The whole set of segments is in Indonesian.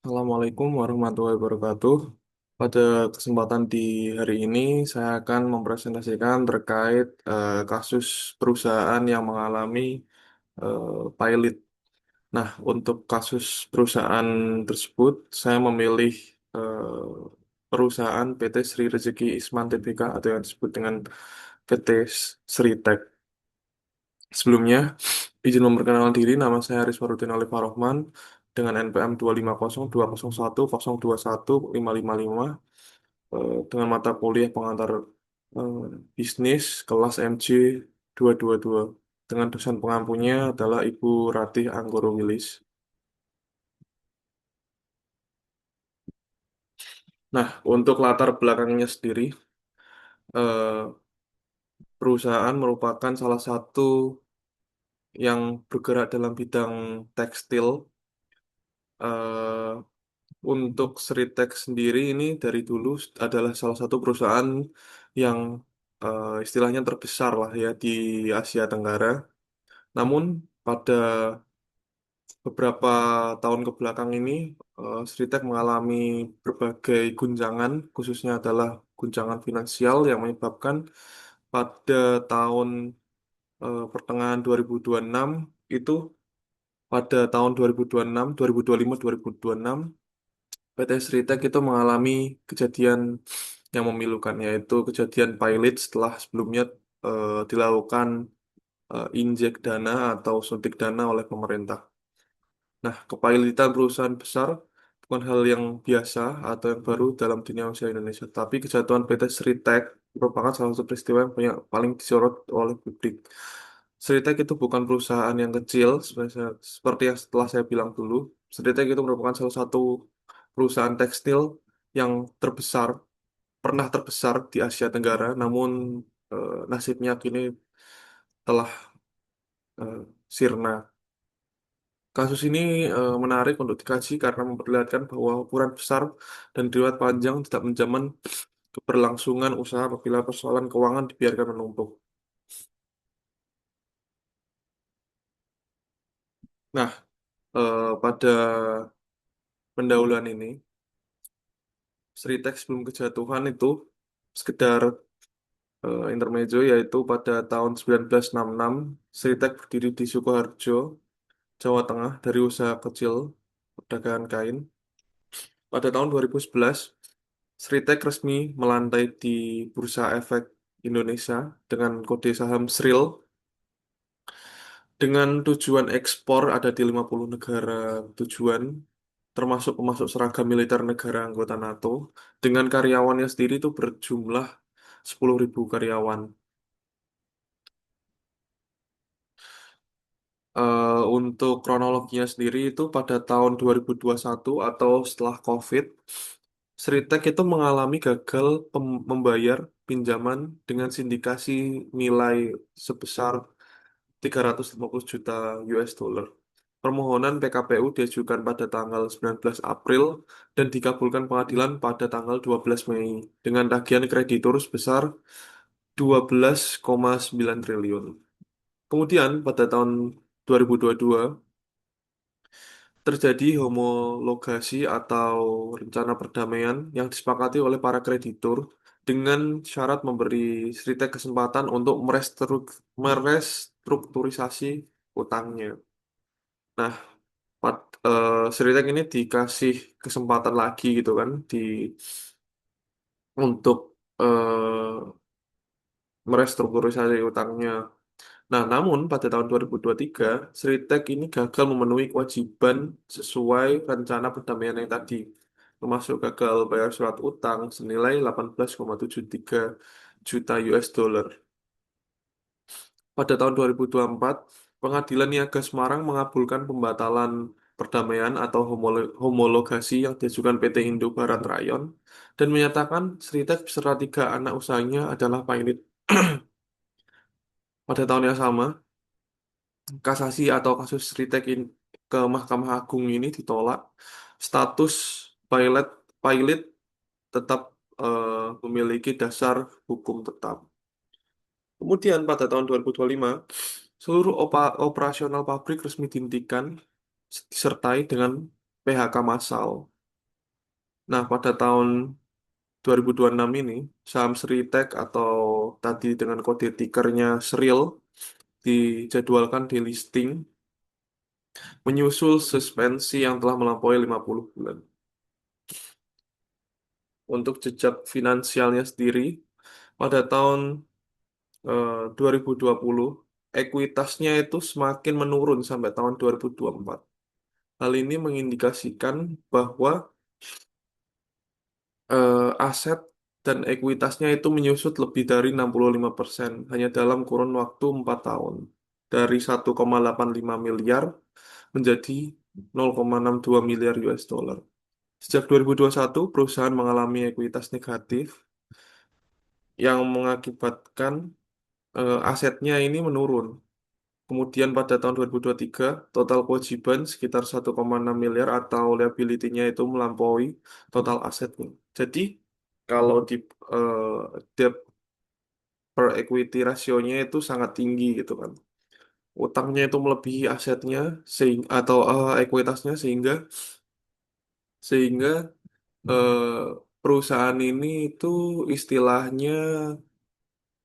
Assalamualaikum warahmatullahi wabarakatuh. Pada kesempatan di hari ini, saya akan mempresentasikan terkait kasus perusahaan yang mengalami pilot. Nah, untuk kasus perusahaan tersebut, saya memilih perusahaan PT Sri Rezeki Isman Tbk atau yang disebut dengan PT Sritek. Sebelumnya, izin memperkenalkan diri, nama saya Haris Farudin Alif Farohman dengan NPM 2502012015555 dengan mata kuliah pengantar eh, bisnis kelas MJ 222 dengan dosen pengampunya adalah Ibu Ratih Anggoro Wilis. Nah, untuk latar belakangnya sendiri, eh, perusahaan merupakan salah satu yang bergerak dalam bidang tekstil. Eh, Untuk Sritek sendiri ini dari dulu adalah salah satu perusahaan yang istilahnya terbesar lah ya di Asia Tenggara. Namun pada beberapa tahun ke belakang ini Sritek mengalami berbagai guncangan, khususnya adalah guncangan finansial yang menyebabkan pada tahun pertengahan 2026 itu pada tahun 2026, 2025, 2026 PT Sritek itu mengalami kejadian yang memilukan, yaitu kejadian pilot setelah sebelumnya dilakukan injek dana atau suntik dana oleh pemerintah. Nah, kepilotan perusahaan besar bukan hal yang biasa atau yang baru dalam dunia usaha Indonesia, tapi kejatuhan PT Sritek merupakan salah satu peristiwa yang paling disorot oleh publik. Sritek itu bukan perusahaan yang kecil, seperti yang setelah saya bilang dulu. Sritek itu merupakan salah satu perusahaan tekstil yang terbesar, pernah terbesar di Asia Tenggara, namun nasibnya kini telah sirna. Kasus ini menarik untuk dikaji karena memperlihatkan bahwa ukuran besar dan riwayat panjang tidak menjamin keberlangsungan usaha apabila persoalan keuangan dibiarkan menumpuk. Nah, pada pendahuluan ini, Sritek sebelum kejatuhan itu sekedar intermezzo, yaitu pada tahun 1966 Sritek berdiri di Sukoharjo, Jawa Tengah dari usaha kecil perdagangan kain. Pada tahun 2011 Sritek resmi melantai di Bursa Efek Indonesia dengan kode saham SRIL dengan tujuan ekspor ada di 50 negara tujuan, termasuk pemasok seragam militer negara anggota NATO, dengan karyawannya sendiri itu berjumlah 10.000 karyawan. Untuk kronologinya sendiri itu pada tahun 2021 atau setelah COVID, Sritek itu mengalami gagal membayar pinjaman dengan sindikasi nilai sebesar 350 juta US dollar. Permohonan PKPU diajukan pada tanggal 19 April dan dikabulkan pengadilan pada tanggal 12 Mei dengan tagihan kreditur sebesar 12,9 triliun. Kemudian pada tahun 2022 terjadi homologasi atau rencana perdamaian yang disepakati oleh para kreditur dengan syarat memberi Sritek kesempatan untuk merestrukturisasi utangnya. Nah, Sritek ini dikasih kesempatan lagi gitu kan untuk merestrukturisasi utangnya. Nah, namun pada tahun 2023, Sritek ini gagal memenuhi kewajiban sesuai rencana perdamaian yang tadi, termasuk gagal bayar surat utang senilai 18,73 juta US dollar. Pada tahun 2024, Pengadilan Niaga Semarang mengabulkan pembatalan perdamaian atau homologasi yang diajukan PT Indo Barat Rayon dan menyatakan Sritek beserta tiga anak usahanya adalah pilot. Pada tahun yang sama, kasasi atau kasus ke Mahkamah Agung ini ditolak. Status pilot pilot tetap memiliki dasar hukum tetap. Kemudian pada tahun 2025, seluruh operasional pabrik resmi dihentikan disertai dengan PHK massal. Nah, pada tahun 2026 ini, saham Sritek atau tadi dengan kode tikernya SRIL dijadwalkan di listing menyusul suspensi yang telah melampaui 50 bulan. Untuk jejak finansialnya sendiri, pada tahun 2020, ekuitasnya itu semakin menurun sampai tahun 2024. Hal ini mengindikasikan bahwa aset dan ekuitasnya itu menyusut lebih dari 65% hanya dalam kurun waktu 4 tahun. Dari 1,85 miliar menjadi 0,62 miliar US dollar. Sejak 2021, perusahaan mengalami ekuitas negatif yang mengakibatkan asetnya ini menurun. Kemudian pada tahun 2023, total kewajiban sekitar 1,6 miliar atau liability-nya itu melampaui total asetnya. Jadi, kalau di eh, debt per equity rasionya itu sangat tinggi gitu kan. Utangnya itu melebihi asetnya atau ekuitasnya sehingga perusahaan ini itu istilahnya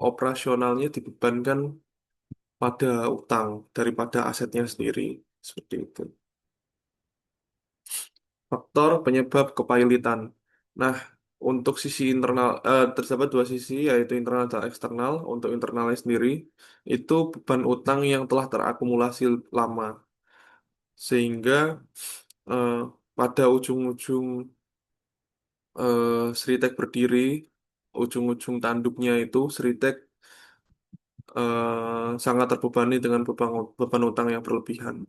operasionalnya dibebankan pada utang daripada asetnya sendiri. Seperti itu. Faktor penyebab kepailitan. Nah, untuk sisi internal, terdapat dua sisi, yaitu internal dan eksternal. Untuk internalnya sendiri, itu beban utang yang telah terakumulasi lama. Sehingga eh, pada ujung-ujung Sritek berdiri, ujung-ujung tanduknya itu, Sritek sangat terbebani dengan beban utang yang berlebihan.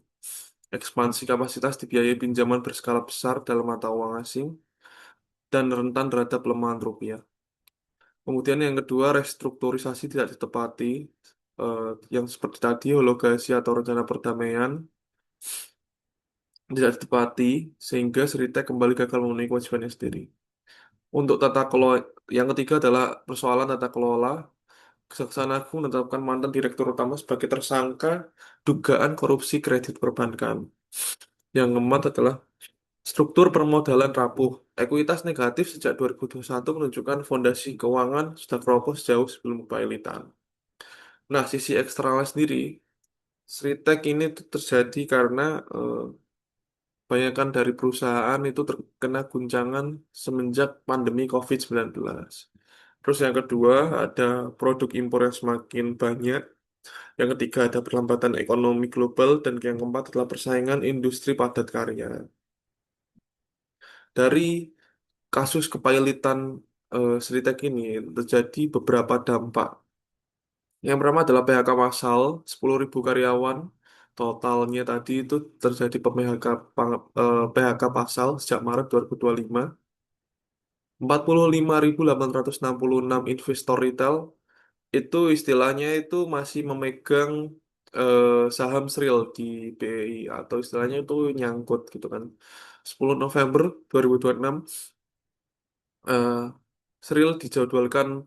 Ekspansi kapasitas dibiayai pinjaman berskala besar dalam mata uang asing dan rentan terhadap pelemahan rupiah. Kemudian yang kedua, restrukturisasi tidak ditepati, eh, yang seperti tadi, hologasi atau rencana perdamaian tidak ditepati, sehingga Seritek kembali gagal memenuhi kewajibannya sendiri. Untuk tata kelola, yang ketiga adalah persoalan tata kelola. Kejaksaan Agung menetapkan mantan Direktur Utama sebagai tersangka dugaan korupsi kredit perbankan. Yang keempat adalah struktur permodalan rapuh. Ekuitas negatif sejak 2021 menunjukkan fondasi keuangan sudah keropos jauh sebelum kepailitan. Nah, sisi eksternalnya sendiri, Sritek ini tuh terjadi karena kebanyakan dari perusahaan itu terkena guncangan semenjak pandemi COVID-19. Terus yang kedua, ada produk impor yang semakin banyak. Yang ketiga, ada perlambatan ekonomi global. Dan yang keempat adalah persaingan industri padat karya. Dari kasus kepailitan Sritek ini terjadi beberapa dampak. Yang pertama adalah PHK massal, 10.000 karyawan. Totalnya tadi itu terjadi PHK massal sejak Maret 2025. 45.866 investor retail itu istilahnya itu masih memegang saham Sril di BI atau istilahnya itu nyangkut gitu kan. 10 November 2026 eh, Sril dijadwalkan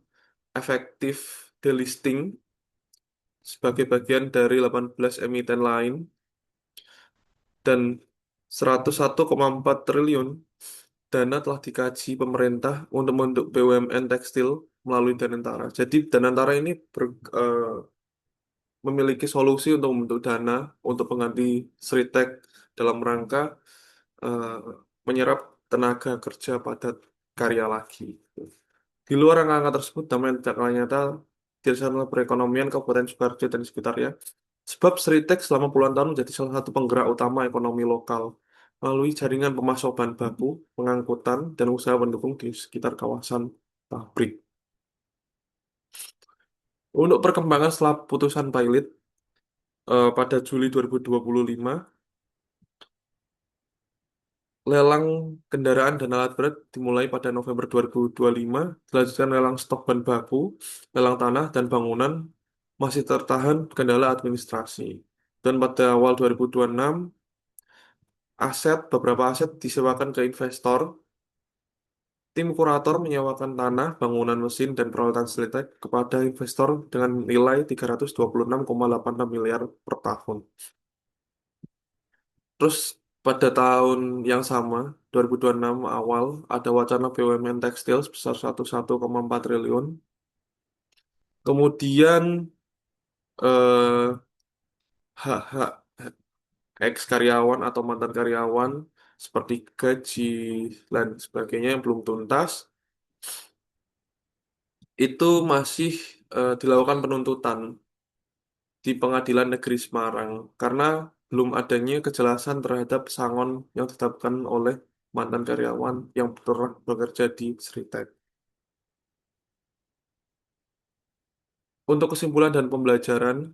efektif delisting sebagai bagian dari 18 emiten lain dan 101,4 triliun dana telah dikaji pemerintah untuk membentuk BUMN tekstil melalui Danantara. Jadi Danantara ini memiliki solusi untuk membentuk dana untuk pengganti Sritek dalam rangka eh, menyerap tenaga kerja padat karya lagi. Di luar angka-angka tersebut, dampak tidak kalah nyata dirasakan perekonomian Kabupaten Sukoharjo dan sekitarnya. Sebab Sritek selama puluhan tahun menjadi salah satu penggerak utama ekonomi lokal melalui jaringan pemasok bahan baku, pengangkutan, dan usaha pendukung di sekitar kawasan pabrik. Untuk perkembangan setelah putusan pilot pada Juli 2025, lelang kendaraan dan alat berat dimulai pada November 2025, dilanjutkan lelang stok bahan baku, lelang tanah dan bangunan masih tertahan kendala administrasi. Dan pada awal 2026, beberapa aset disewakan ke investor. Tim kurator menyewakan tanah, bangunan mesin, dan peralatan selitek kepada investor dengan nilai 326,86 miliar per tahun. Terus Pada tahun yang sama, 2026 awal, ada wacana BUMN tekstil sebesar 11,4 triliun. Kemudian hak-hak ex karyawan atau mantan karyawan seperti gaji dan sebagainya yang belum tuntas itu masih dilakukan penuntutan di Pengadilan Negeri Semarang karena belum adanya kejelasan terhadap pesangon yang ditetapkan oleh mantan karyawan yang pernah bekerja di Sritek. Untuk kesimpulan dan pembelajaran,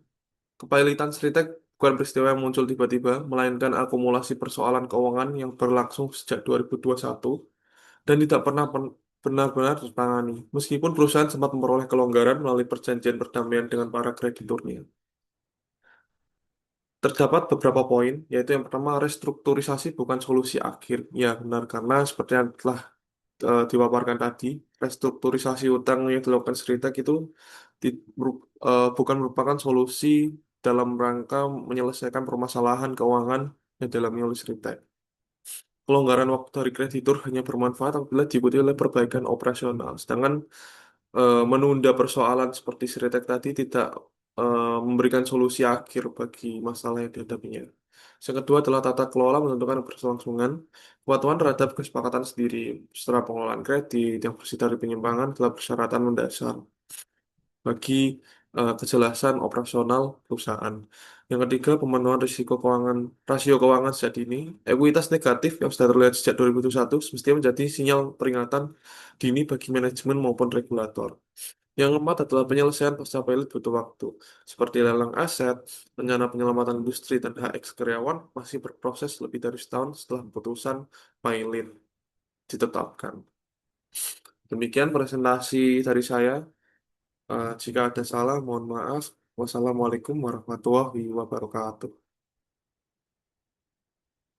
kepahilitan Sritek bukan peristiwa yang muncul tiba-tiba, melainkan akumulasi persoalan keuangan yang berlangsung sejak 2021 dan tidak pernah benar-benar tertangani. Meskipun perusahaan sempat memperoleh kelonggaran melalui perjanjian perdamaian dengan para krediturnya. Terdapat beberapa poin, yaitu yang pertama, restrukturisasi bukan solusi akhir. Ya, benar, karena seperti yang telah dipaparkan tadi, restrukturisasi utang yang dilakukan Seritek itu bukan merupakan solusi dalam rangka menyelesaikan permasalahan keuangan yang dialami oleh Seritek. Pelonggaran waktu dari kreditur hanya bermanfaat apabila diikuti oleh perbaikan operasional. Sedangkan menunda persoalan seperti Seritek tadi tidak memberikan solusi akhir bagi masalah yang dihadapinya. Yang kedua adalah tata kelola menentukan keberlangsungan. Kepatuhan terhadap kesepakatan sendiri, setelah pengelolaan kredit yang bersih dari penyimpangan adalah persyaratan mendasar bagi kejelasan operasional perusahaan. Yang ketiga, pemenuhan risiko keuangan, rasio keuangan sejak dini. Ekuitas negatif yang sudah terlihat sejak 2021 semestinya menjadi sinyal peringatan dini bagi manajemen maupun regulator. Yang keempat adalah penyelesaian pasca pilot butuh waktu, seperti lelang aset, rencana penyelamatan industri, dan hak eks karyawan masih berproses lebih dari setahun setelah keputusan pilot ditetapkan. Demikian presentasi dari saya. Jika ada salah, mohon maaf. Wassalamualaikum warahmatullahi wabarakatuh.